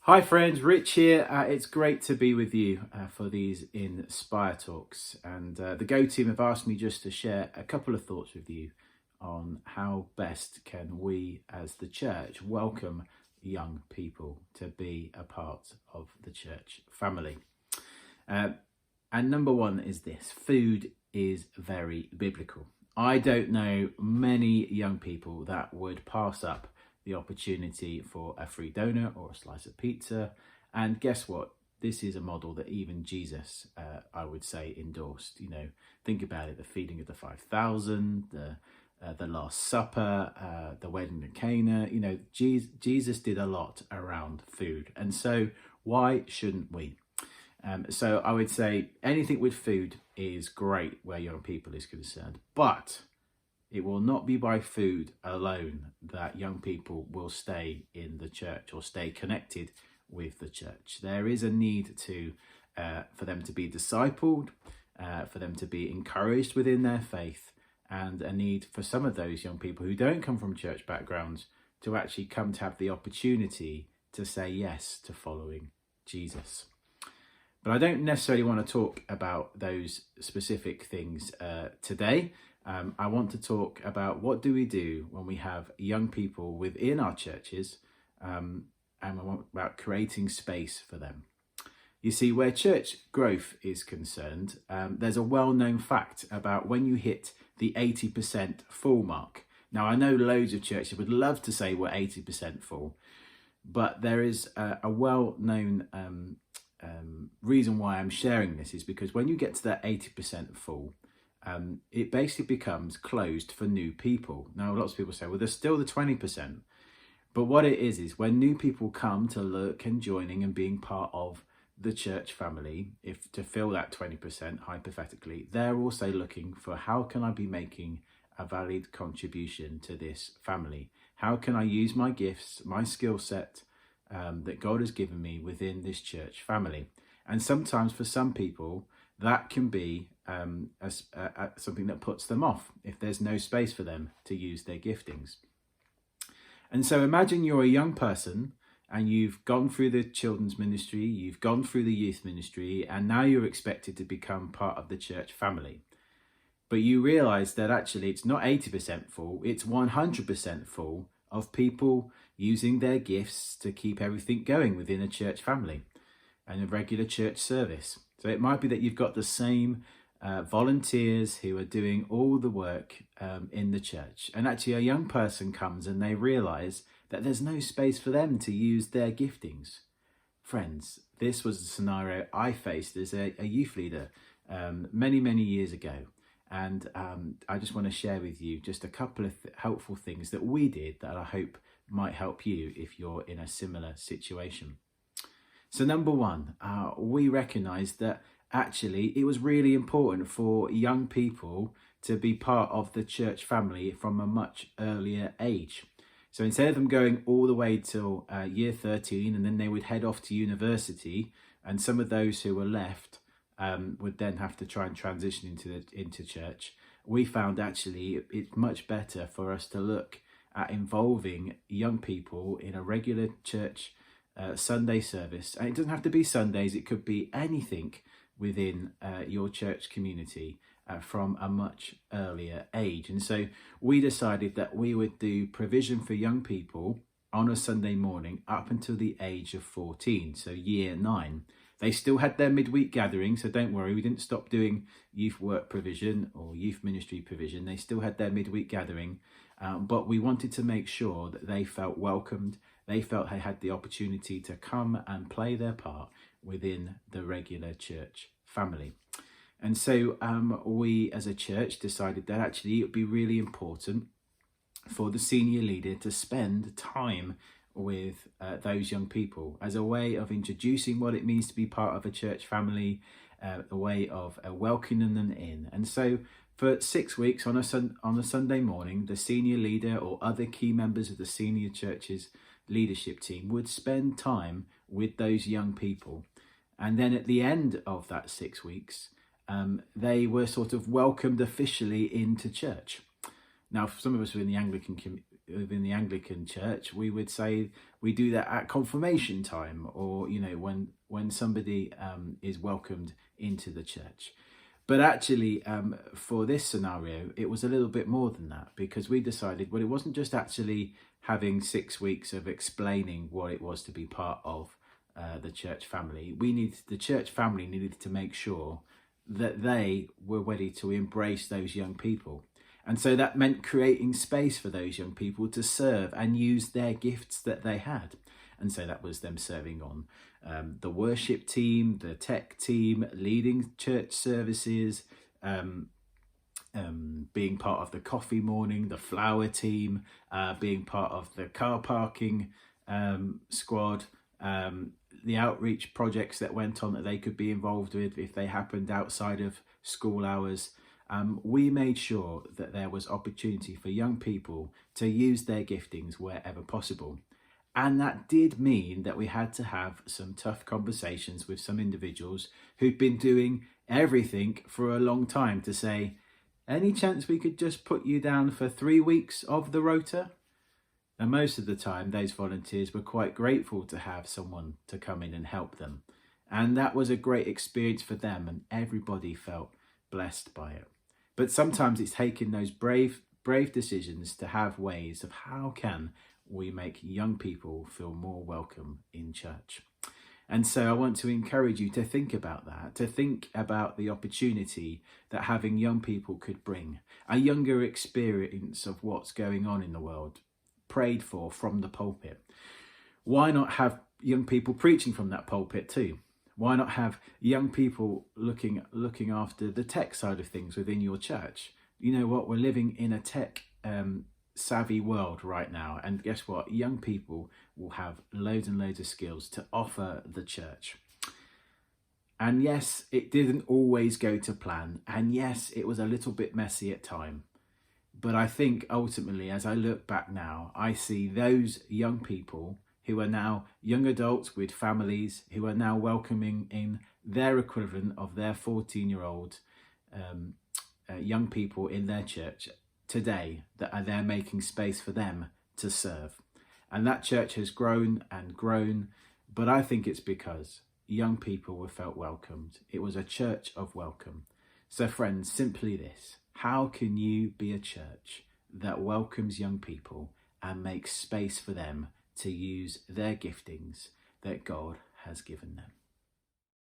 Hi friends, Rich here. It's great to be with you for these Inspire Talks. And the Go team have asked me just to share a couple of thoughts with you on how best can we as the church welcome young people to be a part of the church family. And number one is this: food is very biblical. I don't know many young people that would pass up the opportunity for a free donut or a slice of pizza. And guess what? This is a model that even Jesus, I would say, endorsed. Think about it: the feeding of the 5,000, the Last Supper, the wedding at Cana. Jesus did a lot around food, and so why shouldn't we? So I would say anything with food is great where young people is concerned, but it will not be by food alone that young people will stay in the church or stay connected with the church. There is a need for them to be discipled, for them to be encouraged within their faith, and a need for some of those young people who don't come from church backgrounds to actually come to have the opportunity to say yes to following Jesus. But I don't necessarily want to talk about those specific things today. I want to talk about what do we do when we have young people within our churches, and I want about creating space for them. You see, where church growth is concerned, there's a well-known fact about when you hit the 80% full mark. Now, I know loads of churches would love to say we're 80% full, but there is a well-known reason why I'm sharing this is because when you get to that 80% full, it basically becomes closed for new people. Now, lots of people say, well, there's still the 20%. But what it is when new people come to look and joining and being part of the church family, if to fill that 20%, hypothetically, they're also looking for how can I be making a valid contribution to this family? How can I use my gifts, my skill set that God has given me within this church family? And sometimes for some people, that can be something that puts them off if there's no space for them to use their giftings. And so imagine you're a young person and you've gone through the children's ministry, you've gone through the youth ministry, and now you're expected to become part of the church family. But you realize that actually it's not 80% full, it's 100% full of people using their gifts to keep everything going within a church family and a regular church service. So it might be that you've got the same volunteers who are doing all the work in the church. And actually a young person comes and they realize that there's no space for them to use their giftings. Friends, this was a scenario I faced as a youth leader many years ago. And I just want to share with you just a couple of helpful things that we did that I hope might help you if you're in a similar situation. So number one, we recognized that actually it was really important for young people to be part of the church family from a much earlier age. So instead of them going all the way till year 13 and then they would head off to university, and some of those who were left would then have to try and transition into church, we found actually it's much better for us to look at involving young people in a regular church Sunday service. And it doesn't have to be Sundays, it could be anything within your church community from a much earlier age. And so we decided that we would do provision for young people on a Sunday morning up until the age of 14, so year 9. They still had their midweek gathering, so don't worry, we didn't stop doing youth work provision or youth ministry provision. They still had their midweek gathering, but we wanted to make sure that they felt welcomed. They felt they had the opportunity to come and play their part within the regular church family. And so we as a church decided that actually it would be really important for the senior leader to spend time with those young people as a way of introducing what it means to be part of a church family, a way of welcoming them in. And so for 6 weeks on a Sunday morning, the senior leader or other key members of the senior church's leadership team would spend time with those young people. And then at the end of that 6 weeks, they were sort of welcomed officially into church. Now, some of us were in the Anglican within the Anglican Church, we would say we do that at confirmation time, or when somebody is welcomed into the church. But actually, for this scenario, it was a little bit more than that, because we decided, well, it wasn't just actually having 6 weeks of explaining what it was to be part of the church family. The church family needed to make sure that they were ready to embrace those young people. And so that meant creating space for those young people to serve and use their gifts that they had. And so that was them serving on the worship team, the tech team, leading church services, being part of the coffee morning, the flower team, being part of the car parking squad, the outreach projects that went on that they could be involved with if they happened outside of school hours. We made sure that there was opportunity for young people to use their giftings wherever possible. And that did mean that we had to have some tough conversations with some individuals who'd been doing everything for a long time to say, any chance we could just put you down for 3 weeks of the rota? And most of the time, those volunteers were quite grateful to have someone to come in and help them. And that was a great experience for them, and everybody felt blessed by it. But sometimes it's taking those brave decisions to have ways of how can we make young people feel more welcome in church. And so I want to encourage you to think about that, to think about the opportunity that having young people could bring, a younger experience of what's going on in the world, prayed for from the pulpit. Why not have young people preaching from that pulpit too? Why not have young people looking after the tech side of things within your church? You know what? We're living in a tech savvy world right now, and guess what? Young people will have loads and loads of skills to offer the church. And yes, it didn't always go to plan, and yes, it was a little bit messy at time. But I think ultimately, as I look back now, I see those young people who are now young adults with families, who are now welcoming in their equivalent of their 14-year-old young people in their church today, that are there making space for them to serve. And that church has grown and grown, but I think it's because young people were felt welcomed. It was a church of welcome. So friends, simply this: how can you be a church that welcomes young people and makes space for them to use their giftings that God has given them?